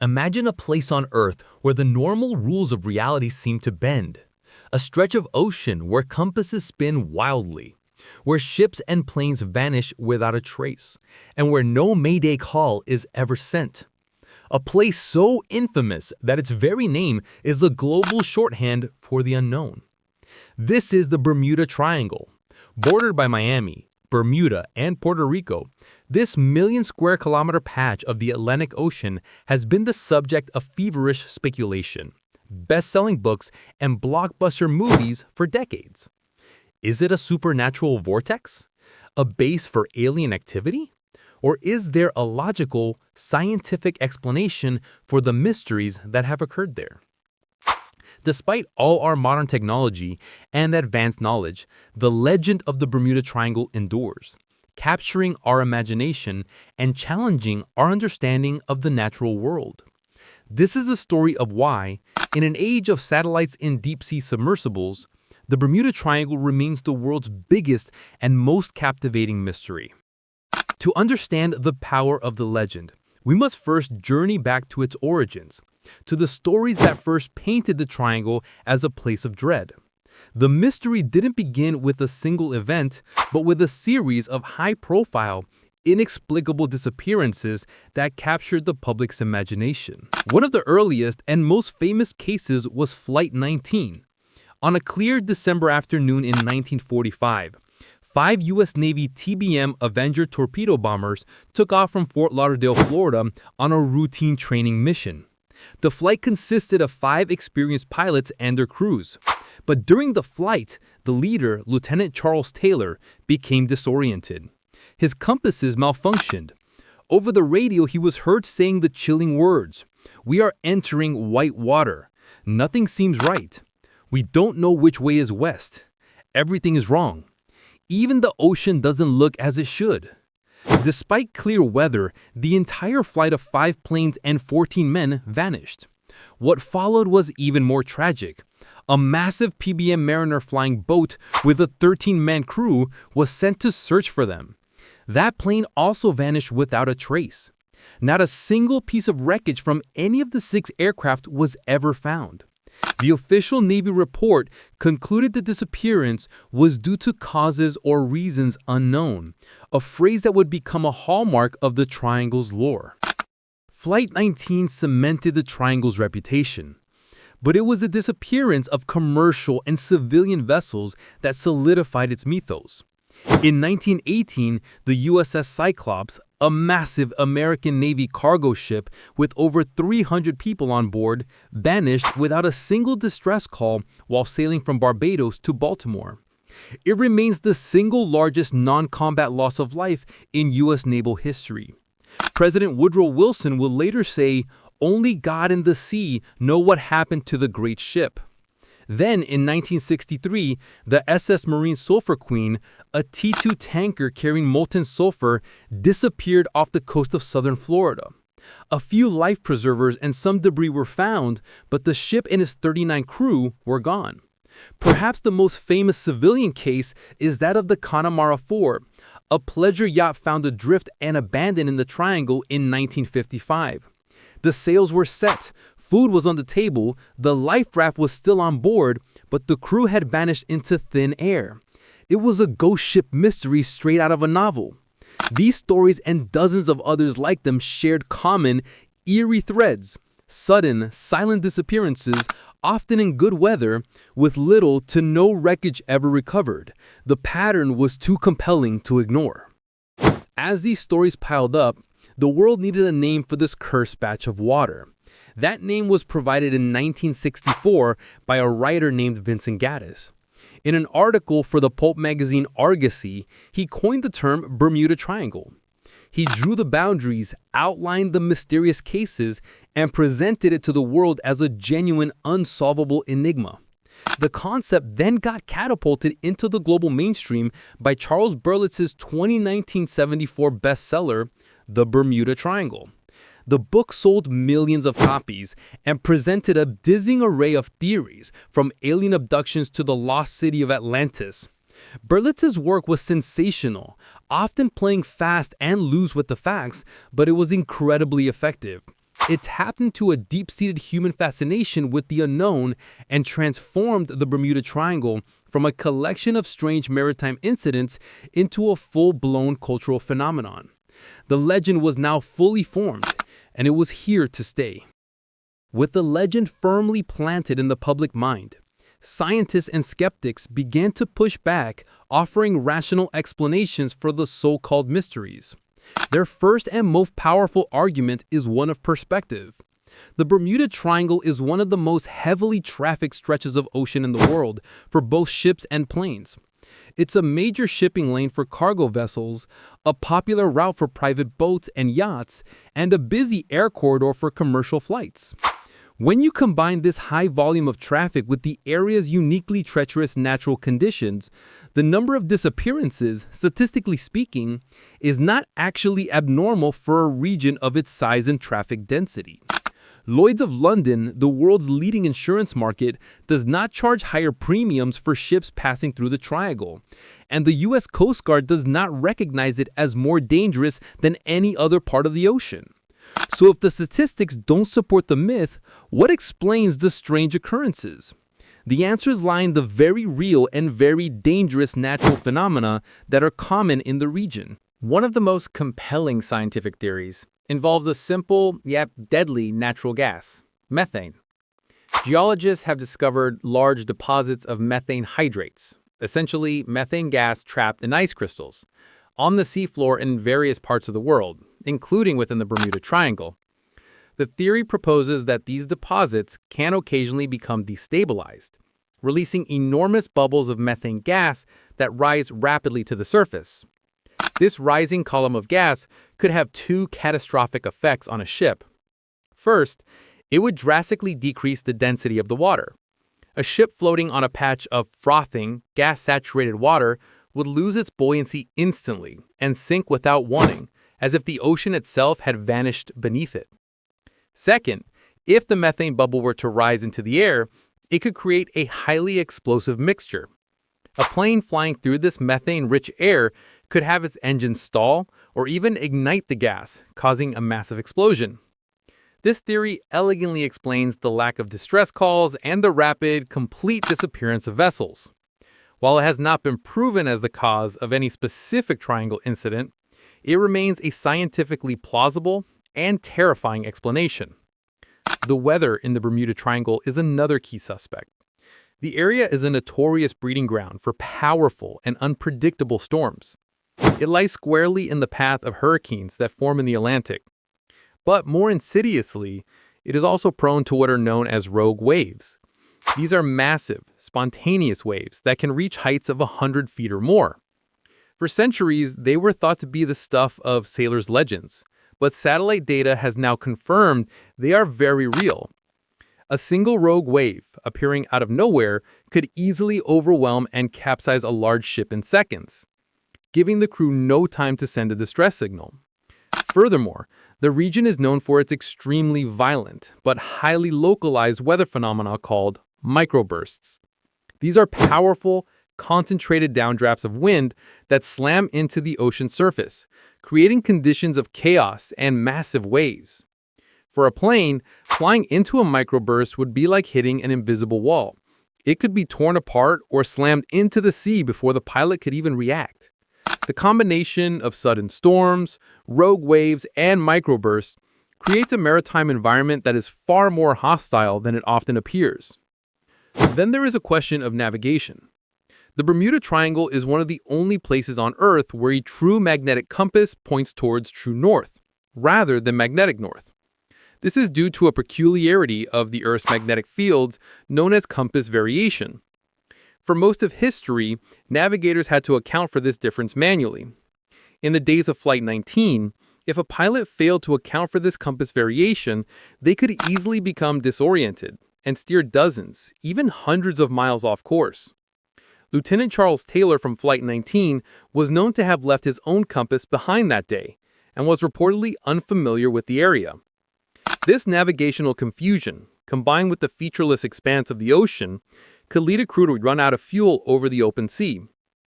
Imagine a place on Earth where the normal rules of reality seem to bend. A stretch of ocean where compasses spin wildly, where ships and planes vanish without a trace, and where no Mayday call is ever sent. A place so infamous that its very name is the global shorthand for the unknown. This is the Bermuda Triangle. Bordered by Miami, Bermuda, and Puerto Rico, this million-square-kilometer patch of the Atlantic Ocean has been the subject of feverish speculation, best-selling books, and blockbuster movies for decades. Is it a supernatural vortex? A base for alien activity? Or is there a logical, scientific explanation for the mysteries that have occurred there? Despite all our modern technology and advanced knowledge, the legend of the Bermuda Triangle endures, capturing our imagination and challenging our understanding of the natural world. This is the story of why, in an age of satellites and deep-sea submersibles, the Bermuda Triangle remains the world's biggest and most captivating mystery. To understand the power of the legend, we must first journey back to its origins, to the stories that first painted the triangle as a place of dread. The mystery didn't begin with a single event, but with a series of high-profile, inexplicable disappearances that captured the public's imagination. One of the earliest and most famous cases was Flight 19. On a clear December afternoon in 1945, 5 U.S. Navy TBM Avenger torpedo bombers took off from Fort Lauderdale, Florida on a routine training mission. The flight consisted of 5 experienced pilots and their crews. But during the flight, the leader, Lieutenant Charles Taylor, became disoriented. His compasses malfunctioned. Over the radio, he was heard saying the chilling words, "We are entering white water. Nothing seems right. We don't know which way is west. Everything is wrong. Even the ocean doesn't look as it should." Despite clear weather, the entire flight of 5 planes and 14 men vanished. What followed was even more tragic. A massive PBM Mariner flying boat with a 13-man crew was sent to search for them. That plane also vanished without a trace. Not a single piece of wreckage from any of the 6 aircraft was ever found. The official Navy report concluded the disappearance was due to causes or reasons unknown, a phrase that would become a hallmark of the Triangle's lore. Flight 19 cemented the Triangle's reputation, but it was the disappearance of commercial and civilian vessels that solidified its mythos. In 1918, the USS Cyclops, a massive American Navy cargo ship with over 300 people on board, vanished without a single distress call while sailing from Barbados to Baltimore. It remains the single largest non-combat loss of life in U.S. naval history. President Woodrow Wilson will later say, "Only God and the sea know what happened to the great ship." Then, in 1963, the SS Marine Sulphur Queen, a T-2 tanker carrying molten sulfur, disappeared off the coast of southern Florida. A few life preservers and some debris were found, but the ship and its 39 crew were gone. Perhaps the most famous civilian case is that of the Connemara IV, a pleasure yacht found adrift and abandoned in the Triangle in 1955. The sails were set. Food was on the table, the life raft was still on board, but the crew had vanished into thin air. It was a ghost ship mystery straight out of a novel. These stories and dozens of others like them shared common, eerie threads: sudden, silent disappearances, often in good weather, with little to no wreckage ever recovered. The pattern was too compelling to ignore. As these stories piled up, the world needed a name for this cursed patch of water. That name was provided in 1964 by a writer named Vincent Gaddis. In an article for the pulp magazine Argosy, he coined the term Bermuda Triangle. He drew the boundaries, outlined the mysterious cases, and presented it to the world as a genuine, unsolvable enigma. The concept then got catapulted into the global mainstream by Charles Berlitz's 1974 bestseller, The Bermuda Triangle. The book sold millions of copies and presented a dizzying array of theories, from alien abductions to the lost city of Atlantis. Berlitz's work was sensational, often playing fast and loose with the facts, but it was incredibly effective. It tapped into a deep-seated human fascination with the unknown and transformed the Bermuda Triangle from a collection of strange maritime incidents into a full-blown cultural phenomenon. The legend was now fully formed, and it was here to stay. With the legend firmly planted in the public mind, scientists and skeptics began to push back, offering rational explanations for the so-called mysteries. Their first and most powerful argument is one of perspective. The Bermuda Triangle is one of the most heavily trafficked stretches of ocean in the world for both ships and planes. It's a major shipping lane for cargo vessels, a popular route for private boats and yachts, and a busy air corridor for commercial flights. When you combine this high volume of traffic with the area's uniquely treacherous natural conditions, the number of disappearances, statistically speaking, is not actually abnormal for a region of its size and traffic density. Lloyd's of London, the world's leading insurance market, does not charge higher premiums for ships passing through the triangle, and the U.S. Coast Guard does not recognize it as more dangerous than any other part of the ocean. So if the statistics don't support the myth, what explains the strange occurrences? The answers lie in the very real and very dangerous natural phenomena that are common in the region. One of the most compelling scientific theories involves a simple yet deadly natural gas, methane. Geologists have discovered large deposits of methane hydrates, essentially methane gas trapped in ice crystals, on the seafloor in various parts of the world, including within the Bermuda Triangle. The theory proposes that these deposits can occasionally become destabilized, releasing enormous bubbles of methane gas that rise rapidly to the surface. This rising column of gas could have two catastrophic effects on a ship. First, it would drastically decrease the density of the water. A ship floating on a patch of frothing, gas-saturated water would lose its buoyancy instantly and sink without warning, as if the ocean itself had vanished beneath it. Second, if the methane bubble were to rise into the air, it could create a highly explosive mixture. A plane flying through this methane-rich air could have its engine stall or even ignite the gas, causing a massive explosion. This theory elegantly explains the lack of distress calls and the rapid, complete disappearance of vessels. While it has not been proven as the cause of any specific triangle incident, it remains a scientifically plausible and terrifying explanation. The weather in the Bermuda Triangle is another key suspect. The area is a notorious breeding ground for powerful and unpredictable storms. It lies squarely in the path of hurricanes that form in the Atlantic. But more insidiously, it is also prone to what are known as rogue waves. These are massive, spontaneous waves that can reach heights of 100 feet or more. For centuries, they were thought to be the stuff of sailors' legends, but satellite data has now confirmed they are very real. A single rogue wave, appearing out of nowhere, could easily overwhelm and capsize a large ship in seconds, giving the crew no time to send a distress signal. Furthermore, the region is known for its extremely violent but highly localized weather phenomena called microbursts. These are powerful, concentrated downdrafts of wind that slam into the ocean surface, creating conditions of chaos and massive waves. For a plane, flying into a microburst would be like hitting an invisible wall. It could be torn apart or slammed into the sea before the pilot could even react. The combination of sudden storms, rogue waves, and microbursts creates a maritime environment that is far more hostile than it often appears. Then there is a question of navigation. The Bermuda Triangle is one of the only places on Earth where a true magnetic compass points towards true north, rather than magnetic north. This is due to a peculiarity of the Earth's magnetic fields known as compass variation. For most of history, navigators had to account for this difference manually. In the days of Flight 19, if a pilot failed to account for this compass variation, they could easily become disoriented and steer dozens, even hundreds of miles off course. Lieutenant Charles Taylor from Flight 19 was known to have left his own compass behind that day and was reportedly unfamiliar with the area. This navigational confusion, combined with the featureless expanse of the ocean, could lead a crew to run out of fuel over the open sea,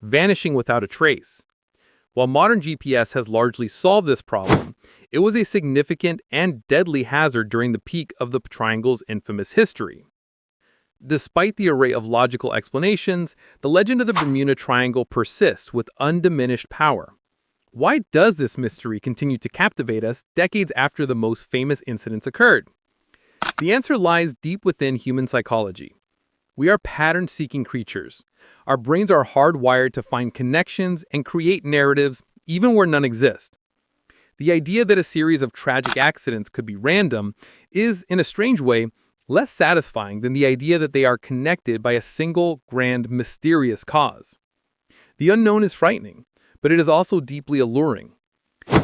vanishing without a trace. While modern GPS has largely solved this problem, it was a significant and deadly hazard during the peak of the triangle's infamous history. Despite the array of logical explanations, the legend of the Bermuda Triangle persists with undiminished power. Why does this mystery continue to captivate us decades after the most famous incidents occurred? The answer lies deep within human psychology. We are pattern-seeking creatures. Our brains are hardwired to find connections and create narratives even where none exist. The idea that a series of tragic accidents could be random is, in a strange way, less satisfying than the idea that they are connected by a single, grand, mysterious cause. The unknown is frightening, but it is also deeply alluring.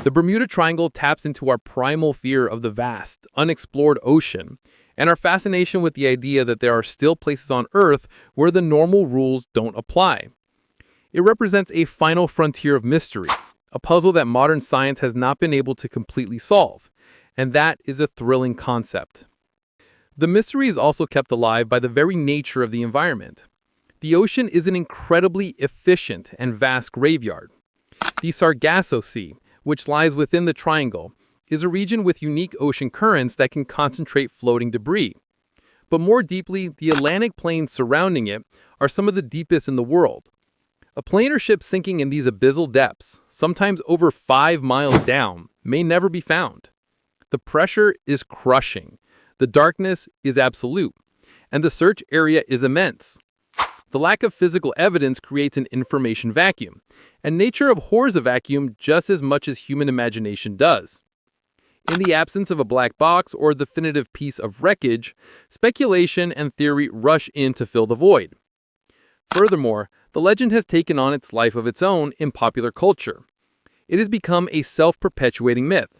The Bermuda Triangle taps into our primal fear of the vast, unexplored ocean, and our fascination with the idea that there are still places on Earth where the normal rules don't apply. It represents a final frontier of mystery, a puzzle that modern science has not been able to completely solve, and that is a thrilling concept. The mystery is also kept alive by the very nature of the environment. The ocean is an incredibly efficient and vast graveyard. The Sargasso Sea, which lies within the triangle, is a region with unique ocean currents that can concentrate floating debris. But more deeply, the Atlantic plains surrounding it are some of the deepest in the world. A plane or ship sinking in these abyssal depths, sometimes over 5 miles down, may never be found. The pressure is crushing. The darkness is absolute, and the search area is immense. The lack of physical evidence creates an information vacuum, and nature abhors a vacuum just as much as human imagination does. In the absence of a black box or definitive piece of wreckage, speculation and theory rush in to fill the void. Furthermore, the legend has taken on its life of its own in popular culture. It has become a self-perpetuating myth.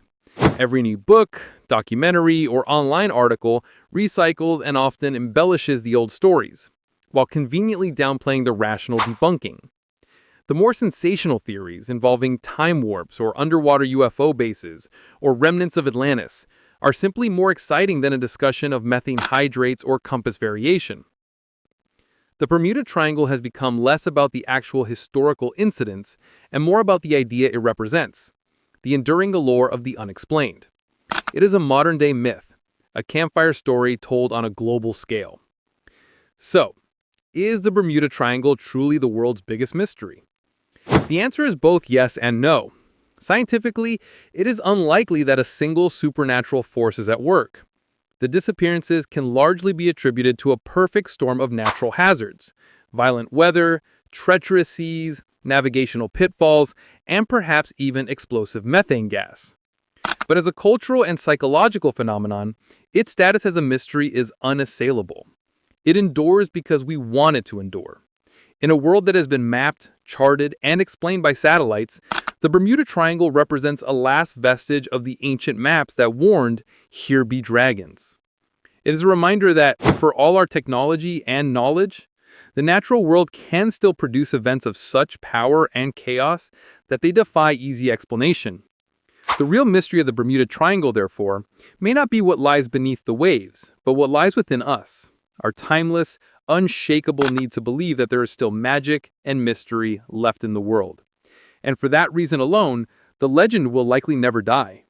Every new book, documentary, or online article recycles and often embellishes the old stories, while conveniently downplaying the rational debunking. The more sensational theories involving time warps or underwater UFO bases or remnants of Atlantis are simply more exciting than a discussion of methane hydrates or compass variation. The Bermuda Triangle has become less about the actual historical incidents and more about the idea it represents, the enduring allure of the unexplained. It is a modern-day myth, a campfire story told on a global scale. So, is the Bermuda Triangle truly the world's biggest mystery? The answer is both yes and no. Scientifically, it is unlikely that a single supernatural force is at work. The disappearances can largely be attributed to a perfect storm of natural hazards, violent weather, treacherous seas, navigational pitfalls, and perhaps even explosive methane gas. But as a cultural and psychological phenomenon, its status as a mystery is unassailable. It endures because we want it to endure. In a world that has been mapped, charted, and explained by satellites, the Bermuda Triangle represents a last vestige of the ancient maps that warned, "Here be dragons." It is a reminder that, for all our technology and knowledge, the natural world can still produce events of such power and chaos that they defy easy explanation. The real mystery of the Bermuda Triangle, therefore, may not be what lies beneath the waves, but what lies within us, our timeless, unshakable need to believe that there is still magic and mystery left in the world. And for that reason alone, the legend will likely never die.